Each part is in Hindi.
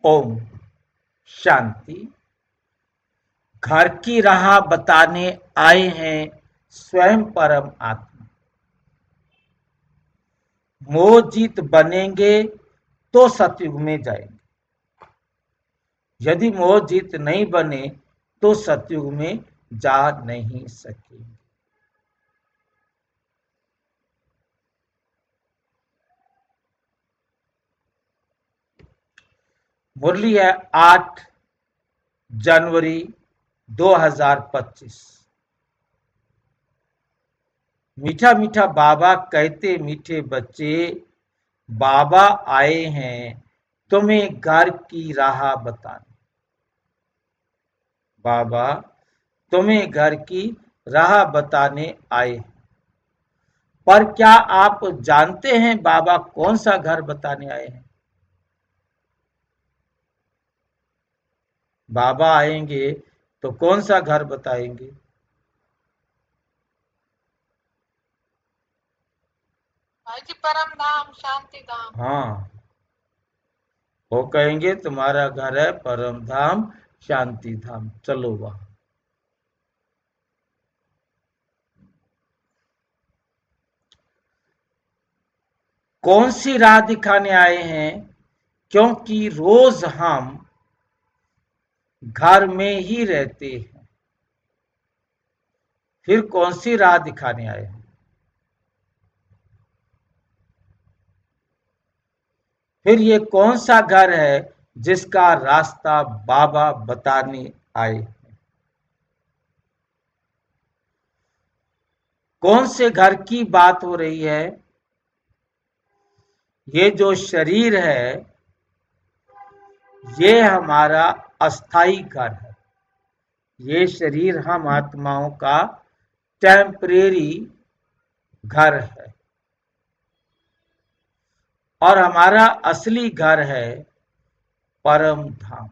ओम शांति। घर की राह बताने आए हैं स्वयं परम आत्मा। मोह जीत बनेंगे तो सतयुग में जाएंगे, यदि मोह जीत नहीं बने तो सतयुग में जा नहीं सकेंगे। मुरली है 8 जनवरी 2025। मीठा मीठा बाबा कहते मीठे बच्चे, बाबा आए हैं तुम्हें घर की राह बताने। बाबा तुम्हें घर की राह बताने आए। पर क्या आप जानते हैं बाबा कौन सा घर बताने आए हैं? बाबा आएंगे तो कौन सा घर बताएंगे? भाई जी परम धाम शांति धाम। हाँ, वो कहेंगे तुम्हारा घर है परम धाम शांति धाम, चलो वहां। कौन सी राह दिखाने आए हैं? क्योंकि रोज हम घर में ही रहते हैं, फिर कौन सी राह दिखाने आए हैं? फिर ये कौन सा घर है जिसका रास्ता बाबा बताने आए? कौन से घर की बात हो रही है? ये जो शरीर है ये हमारा अस्थाई घर है। ये शरीर हम आत्माओं का टेम्परेरी घर है और हमारा असली घर है परम धाम।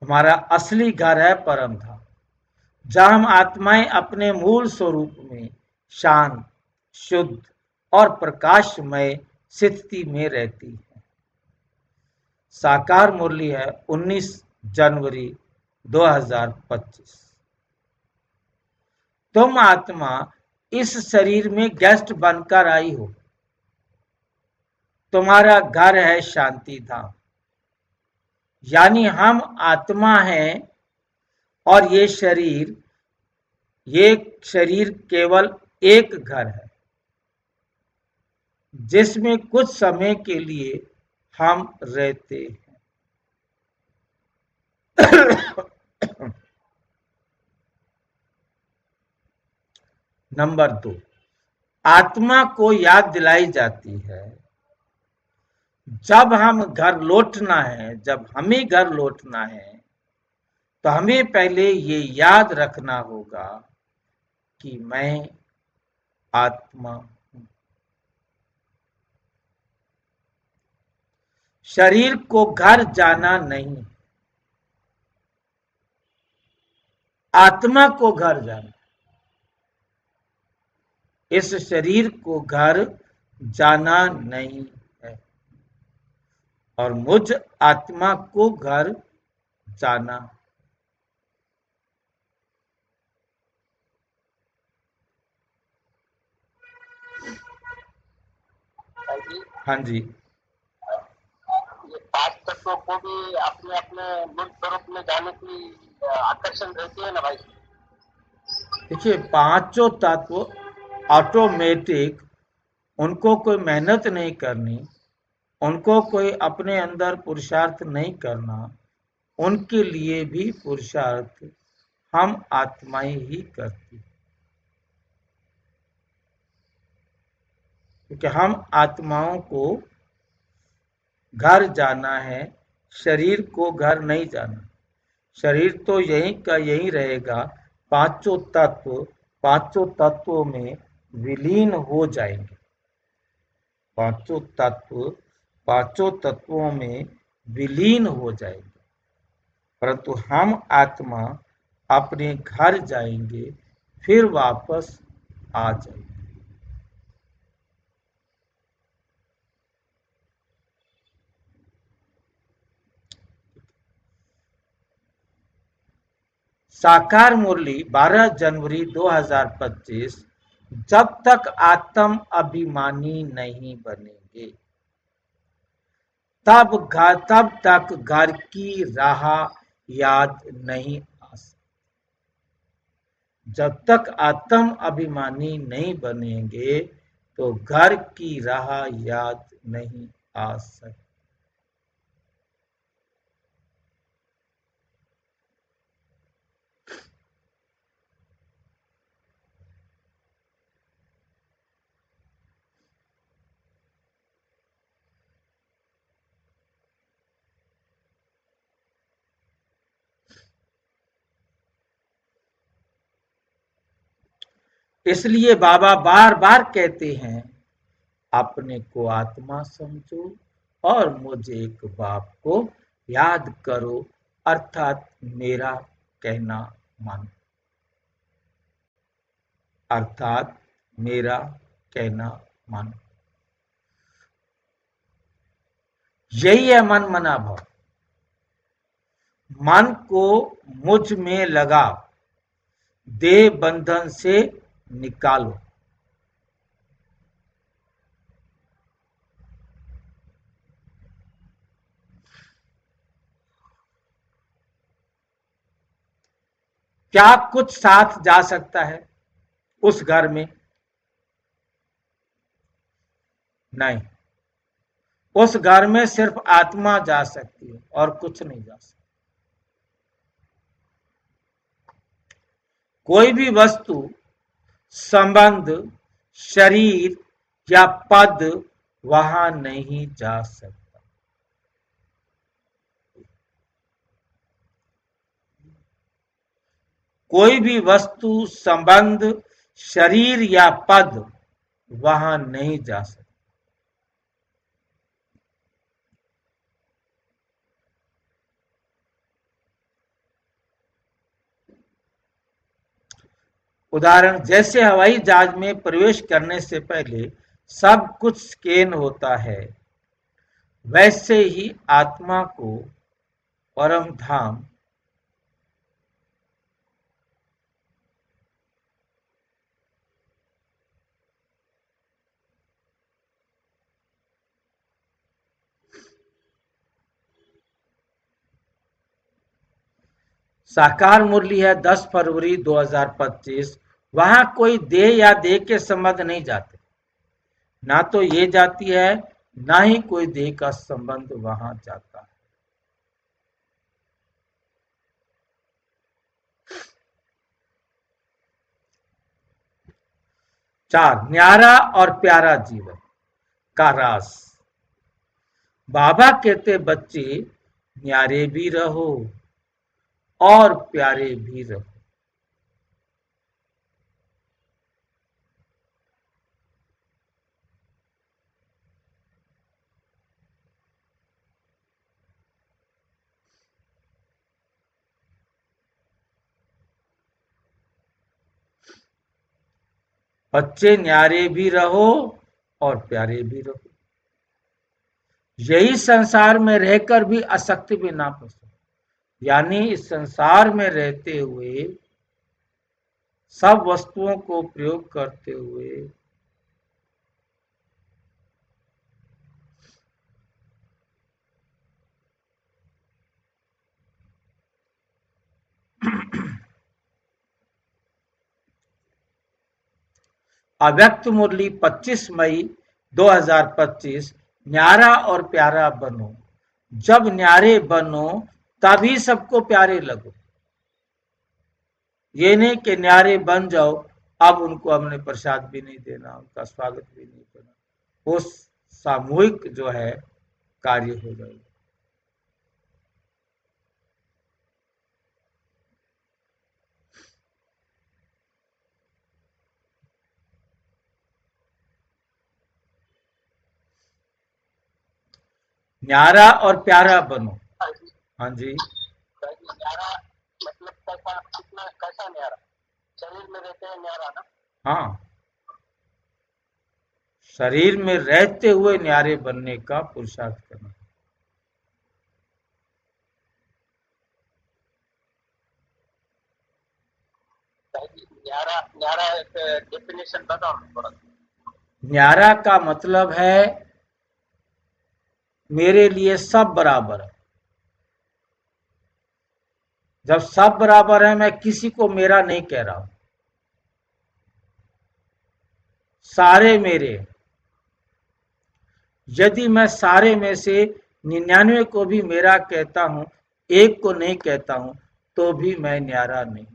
हमारा असली घर है परम धाम, जहां हम आत्माएं अपने मूल स्वरूप में शांत, शुद्ध और प्रकाशमय स्थिति में रहती है। साकार मुरली है 19 जनवरी 2025। तुम आत्मा इस शरीर में गेस्ट बनकर आई हो। तुम्हारा घर है शांति धाम, यानी हम आत्मा हैं और ये शरीर केवल एक घर है जिसमें कुछ समय के लिए हम रहते हैं। नंबर 2, आत्मा को याद दिलाई जाती है जब हमें घर लौटना है तो हमें पहले ये याद रखना होगा कि मैं आत्मा हूं। शरीर को घर जाना नहीं, आत्मा को घर जाना। इस शरीर को घर जाना नहीं है और मुझ आत्मा को घर जाना। हाँ जी, ये 5 तत्वों को भी अपने अपने मूल स्वरूप में जाने की आकर्षण रहती है ना भाई? देखिए पांचों तत्व ऑटोमेटिक, उनको कोई मेहनत नहीं करनी, उनको कोई अपने अंदर पुरुषार्थ नहीं करना, उनके लिए भी पुरुषार्थ हम आत्माएं ही करती, क्योंकि हम आत्माओं को घर जाना है, शरीर को घर नहीं जाना। शरीर तो यहीं का यहीं रहेगा, पांचों तत्वों में विलीन हो जाएंगे। पांचों तत्व पांचों तत्वों में विलीन हो जाएंगे, परंतु हम आत्मा अपने घर जाएंगे, फिर वापस आ जाएंगे। साकार मुरली 12 जनवरी 2025। जब तक आत्म अभिमानी नहीं बनेंगे तब तक घर की राह याद नहीं आ सकती। जब तक आत्म अभिमानी नहीं बनेंगे तो घर की राह याद नहीं आ सकती। इसलिए बाबा बार बार कहते हैं, अपने को आत्मा समझो और मुझे एक बाप को याद करो, अर्थात मेरा कहना मानो। अर्थात मेरा कहना मानो। यही है मन मना भाव। मन को मुझ में लगा, देह बंधन से निकालो। क्या कुछ साथ जा सकता है उस घर में? नहीं। उस घर में सिर्फ आत्मा जा सकती है और कुछ नहीं जा सकता। कोई भी वस्तु, संबंध, शरीर या पद वहां नहीं जा सकता। कोई भी वस्तु, संबंध, शरीर या पद वहां नहीं जा सकता। उदाहरण, जैसे हवाई जहाज में प्रवेश करने से पहले सब कुछ स्कैन होता है, वैसे ही आत्मा को परम धाम साकार मुरली है 10 फरवरी 2025। वहां कोई देह या देह के संबंध नहीं जाते, ना तो ये जाती है, ना ही कोई देह का संबंध वहां जाता है। 4 न्यारा और प्यारा जीवन का राज। बाबा कहते, बच्चे न्यारे भी रहो और प्यारे भी रहो। बच्चे न्यारे भी रहो और प्यारे भी रहो। यही संसार में रहकर भी आसक्ति भी ना पसंद, यानी इस संसार में रहते हुए, सब वस्तुओं को प्रयोग करते हुए अव्यक्त मुरली 25 मई 2025। न्यारा और प्यारा बनो। जब न्यारे बनो तभी सबको प्यारे लगो। ये नहीं कि न्यारे बन जाओ, अब उनको हमने प्रसाद भी नहीं देना, उनका स्वागत भी नहीं करना। वो सामूहिक जो है कार्य हो जाएगा। न्यारा और प्यारा बनो। हाँ जी। हाँ जी, न्यारा मतलब कैसा, कितना कैसा न्यारा? शरीर में रहते हैं न्यारा ना? हाँ, शरीर में रहते हुए न्यारे बनने का पुरुषार्थ करना। न्यारा, न्यारा एक डेफिनेशन बताओ थोड़ा। न्यारा का मतलब है मेरे लिए सब बराबर है। जब सब बराबर है, मैं किसी को मेरा नहीं कह रहा हूं, सारे मेरे। यदि मैं सारे में से 99 को भी मेरा कहता हूं, एक को नहीं कहता हूं, तो भी मैं न्यारा नहीं।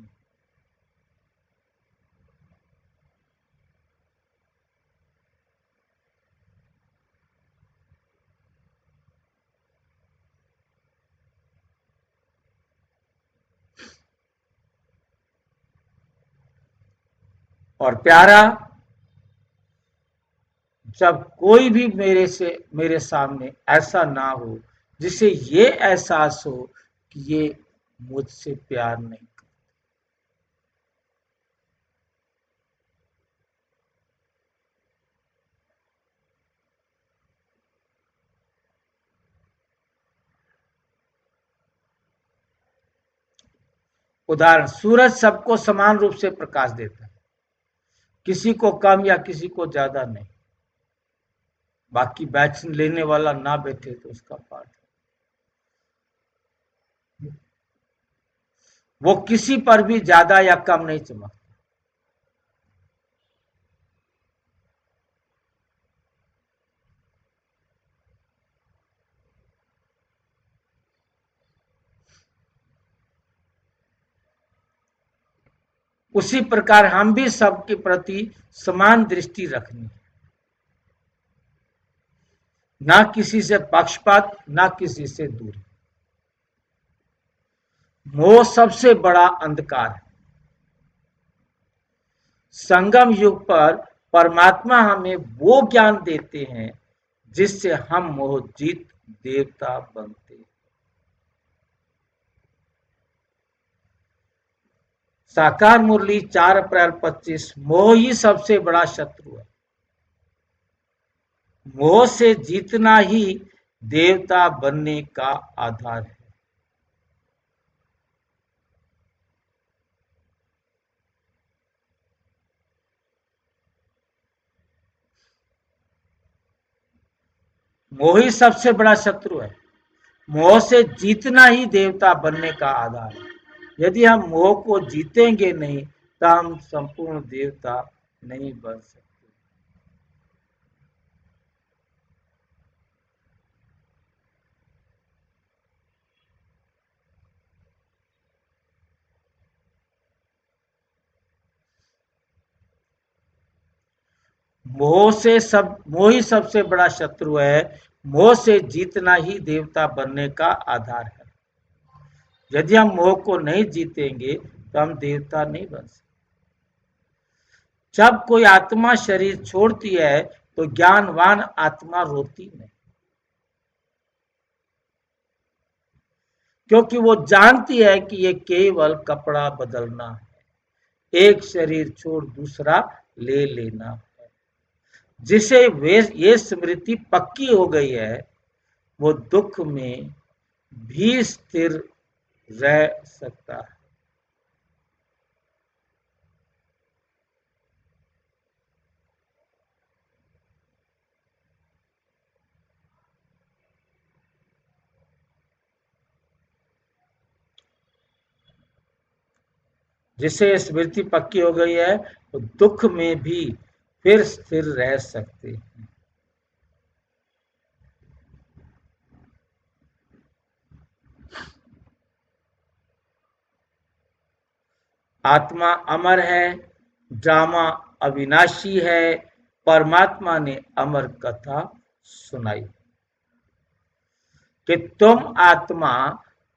और प्यारा, जब कोई भी मेरे सामने ऐसा ना हो जिसे ये एहसास हो कि ये मुझसे प्यार नहीं। उदाहरण, सूरज सबको समान रूप से प्रकाश देता है, किसी को कम या किसी को ज्यादा नहीं। बाकी बैच लेने वाला ना बैठे तो उसका पाठ। वो किसी पर भी ज्यादा या कम नहीं चमकता। उसी प्रकार हम भी सबके प्रति समान दृष्टि रखनी, ना किसी से पक्षपात, ना किसी से दूरी। मोह सबसे बड़ा अंधकार है। संगम युग पर परमात्मा हमें वो ज्ञान देते हैं जिससे हम मोहजीत देवता बनते हैं। साकार मुरली 4 अप्रैल 25। मोह ही सबसे बड़ा शत्रु है। मोह से जीतना ही देवता बनने का आधार है। मोह ही सबसे बड़ा शत्रु है। मोह से जीतना ही देवता बनने का आधार है। यदि हम मोह को जीतेंगे नहीं तो हम संपूर्ण देवता नहीं बन सकते। मोह ही सबसे बड़ा शत्रु है। मोह से जीतना ही देवता बनने का आधार है। यदि हम मोह को नहीं जीतेंगे तो हम देवता नहीं बन सकते। जब कोई आत्मा शरीर छोड़ती है तो ज्ञानवान आत्मा रोती नहीं, क्योंकि वो जानती है कि ये केवल कपड़ा बदलना है, एक शरीर छोड़ दूसरा ले लेना है। जिसे वे ये स्मृति पक्की हो गई है, वो दुख में भी स्थिर रह सकता है। जिसे स्मृति पक्की हो गई है, वो दुख में भी फिर स्थिर रह सकते हैं। आत्मा अमर है, ड्रामा अविनाशी है। परमात्मा ने अमर कथा सुनाई कि तुम आत्मा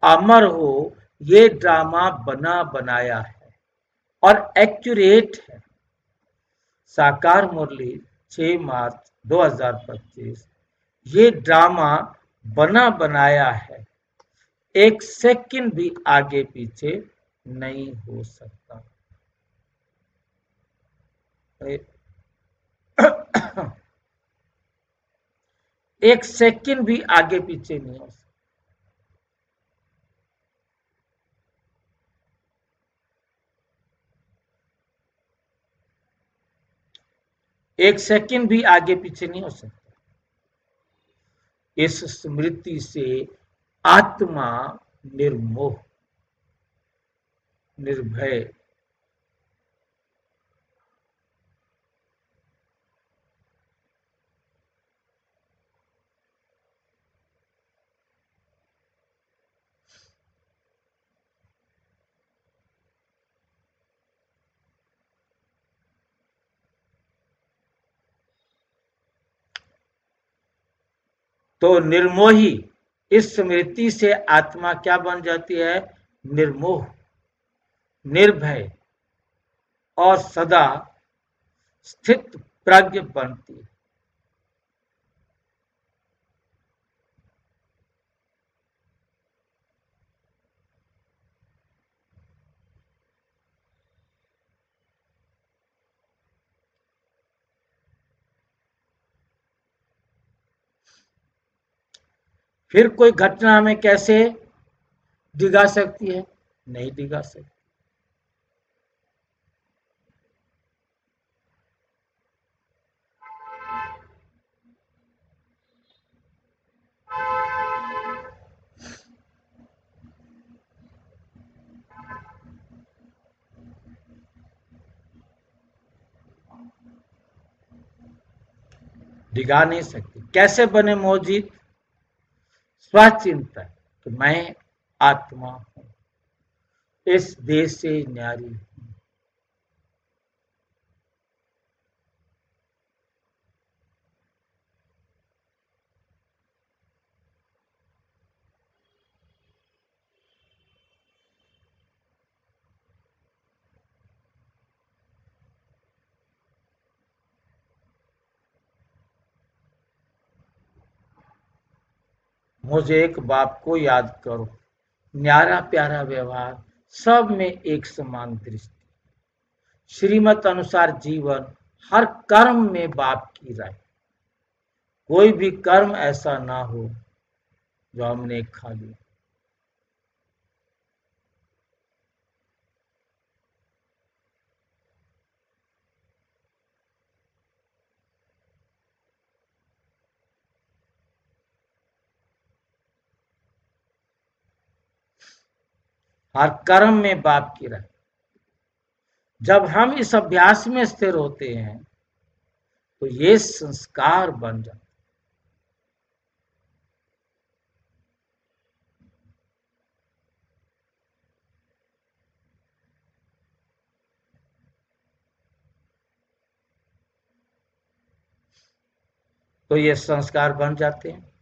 अमर हो। ये ड्रामा बना बनाया है और एक्यूरेट है। साकार मुरली 6 मार्च 2025। ये ड्रामा बना बनाया है, एक सेकंड भी आगे पीछे नहीं हो सकता। एक सेकंड भी आगे पीछे नहीं हो सकता। एक सेकंड भी आगे पीछे नहीं हो सकता। इस स्मृति से आत्मा निर्मोह, निर्भय, तो निर्मोही, इस स्मृति से आत्मा क्या बन जाती है? निर्मोह, निर्भय और सदा स्थित प्रज्ञ बनती है। फिर कोई घटना हमें कैसे डिगा सकती है? नहीं डिगा सकती। डिगा नहीं सकती। कैसे बने मोहजित? स्वचिंतन कि मैं आत्मा हूं, इस देश से न्यारी हूं। मुझे एक बाप को याद करो, न्यारा प्यारा व्यवहार, सब में एक समान दृष्टि, श्रीमत अनुसार जीवन, हर कर्म में बाप की राय, कोई भी कर्म ऐसा ना हो जो हमने खा लिया। हर कर्म में बाप की राय। जब हम इस अभ्यास में स्थिर होते हैं तो ये संस्कार बन जाते। तो ये संस्कार बन जाते हैं।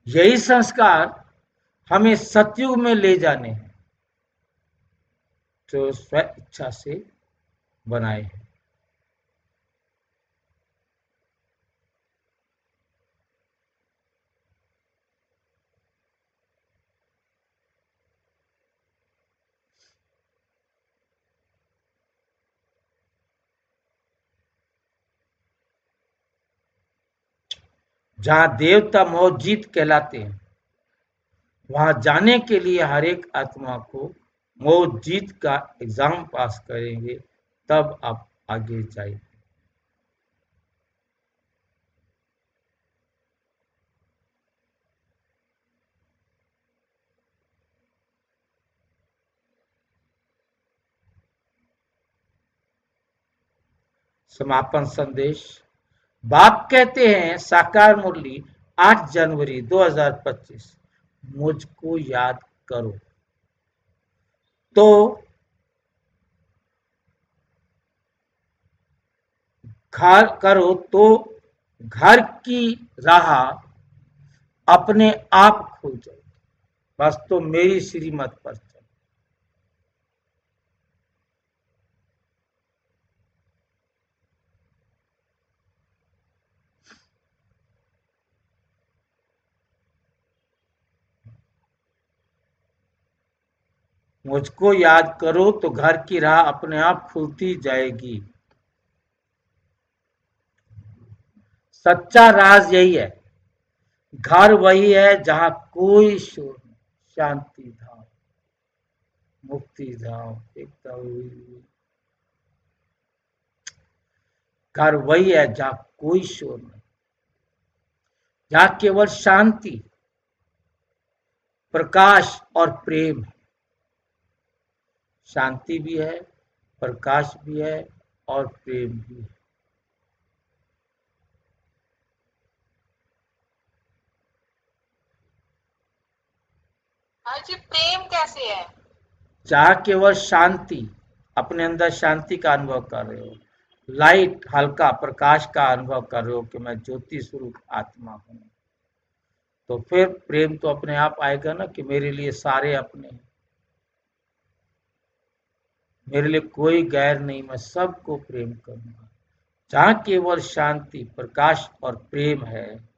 यही संस्कार हमें सतयुग में ले जाने हैं जो स्व इच्छा से बनाए हैं। जहां देवता मौजीद कहलाते हैं, वहां जाने के लिए हर एक आत्मा को मौजीद का एग्जाम पास करेंगे, तब आप आगे जाएंगे। समापन संदेश। बाप कहते हैं, साकार मुरली 8 जनवरी 2025, मुझको याद करो तो घर करो तो घर की राह अपने आप खुल जाएगी। बस तो मेरी श्रीमत पर चल। मुझको याद करो तो घर की राह अपने आप खुलती जाएगी। सच्चा राज यही है, घर वही है जहां कोई शोर नहीं, शांति धाम, मुक्ति धाम, एकदम। घर वही है जहां कोई शोर नहीं, जहां केवल शांति, प्रकाश और प्रेम है। शांति भी है, प्रकाश भी है और प्रेम भी है। भाई जी प्रेम कैसे है? जहां केवल शांति, अपने अंदर शांति का अनुभव कर रहे हो, लाइट, हल्का प्रकाश का अनुभव कर रहे हो कि मैं ज्योति स्वरूप आत्मा हूं, तो फिर प्रेम तो अपने आप आएगा ना कि मेरे लिए सारे अपने हैं, मेरे लिए कोई गैर नहीं, मैं सबको प्रेम करूंगा। जहां केवल शांति, प्रकाश और प्रेम है,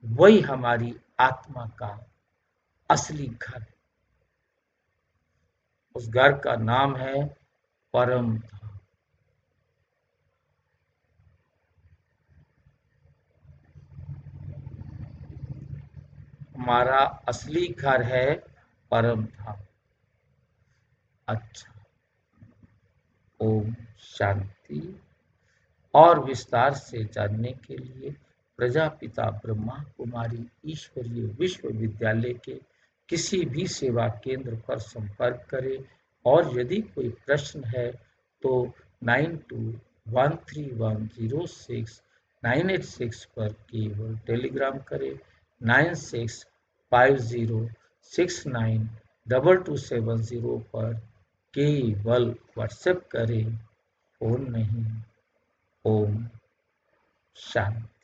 वही हमारी आत्मा का असली घर है। उस घर का नाम है परम धाम। हमारा असली घर है परम धाम। अच्छा, ओम शांति। और विस्तार से जानने के लिए प्रजापिता ब्रह्मा कुमारी ईश्वरीय विश्वविद्यालय के किसी भी सेवा केंद्र पर संपर्क करें, और यदि कोई प्रश्न है तो 9213106986 पर केवल टेलीग्राम करें, 9650692270 पर केवल व्हाट्सएप करें, फोन नहीं। ओम शांति।